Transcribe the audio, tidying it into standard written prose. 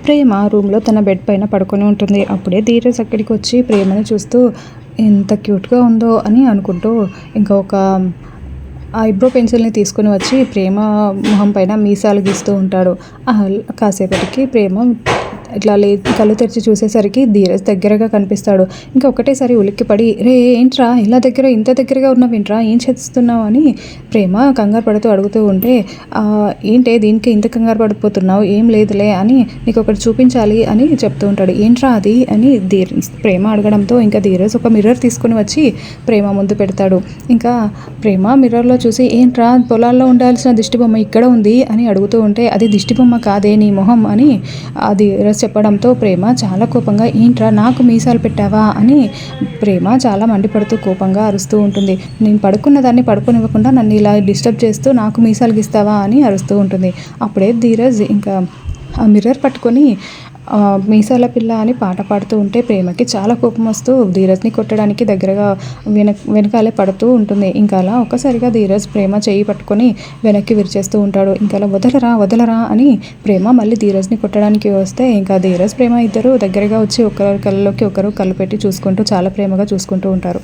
ప్రేమ రూమ్లో తన బెడ్ పైన పడుకొని ఉంటుంది. అప్పుడే ధీరజ్ అక్కడికి వచ్చి ప్రేమని చూస్తూ ఎంత క్యూట్గా ఉందో అని అనుకుంటూ ఇంకా ఒక ఐబ్రో పెన్సిల్ని తీసుకుని వచ్చి ప్రేమ మొహం పైన మీసాలు గీస్తూ ఉంటాడు. కాసేపటికి ప్రేమ ఇట్లా కళ్ళు తెరిచి చూసేసరికి ధీరజ్ దగ్గరగా కనిపిస్తాడు. ఇంకా ఒకటేసారి ఉలిక్కిపడి, రే ఏంట్రా ఇలా ఇంత దగ్గరగా ఉన్నావేంట్రా, ఏం చేస్తున్నావు అని ప్రేమ కంగారు పడుతూ అడుగుతూ ఉంటే, ఏంటే దీనికి ఇంత కంగారు పడిపోతున్నావు, ఏం లేదులే అని నీకు ఒకటి చూపించాలి అని చెప్తూ ఉంటాడు. ఏంట్రా అది అని ప్రేమ అడగడంతో ఇంకా ధీరజ్ ఒక మిర్రర్ తీసుకుని వచ్చి ప్రేమ ముందు పెడతాడు. ఇంకా ప్రేమ మిర్రర్లో చూసి, ఏంట్రా పొలాల్లో ఉండాల్సిన దిష్టిబొమ్మ ఇక్కడ ఉంది అని అడుగుతూ ఉంటే, అది దిష్టిబొమ్మ కాదే నీ మొహం అని అది చెప్పడంతో ప్రేమ చాలా కోపంగా, ఏంట్రా నాకు మీసాలు పెట్టావా అని ప్రేమ చాలా మండిపడుతూ కోపంగా అరుస్తూ ఉంటుంది. నేను పడుకున్న దాన్ని పడుకోనివ్వకుండా నన్ను ఇలా డిస్టర్బ్ చేస్తూ నాకు మీసాలు గీస్తావా అని అరుస్తూ ఉంటుంది. అప్పుడే ధీరజ్ ఇంకా ఆ మిర్రర్ పట్టుకొని మీసాల పిల్ల అని పాట పాడుతూ ఉంటే ప్రేమకి చాలా కోపం వస్తూ ధీరజ్ని కొట్టడానికి దగ్గరగా వెనకాలే పడుతూ ఉంటుంది. ఇంకా అలా ఒక్కసారిగా ధీరజ్ ప్రేమ చేయి పట్టుకొని వెనక్కి విరిచేస్తూ ఉంటాడు. ఇంకా అలా వదలరా అని ప్రేమ మళ్ళీ ధీరజ్ని కొట్టడానికి వస్తే ఇంకా ధీరజ్ ప్రేమ ఇద్దరు దగ్గరగా వచ్చి ఒకరి కళ్ళలోకి ఒకరు కళ్ళు పెట్టి చూసుకుంటూ చాలా ప్రేమగా చూసుకుంటూ ఉంటారు.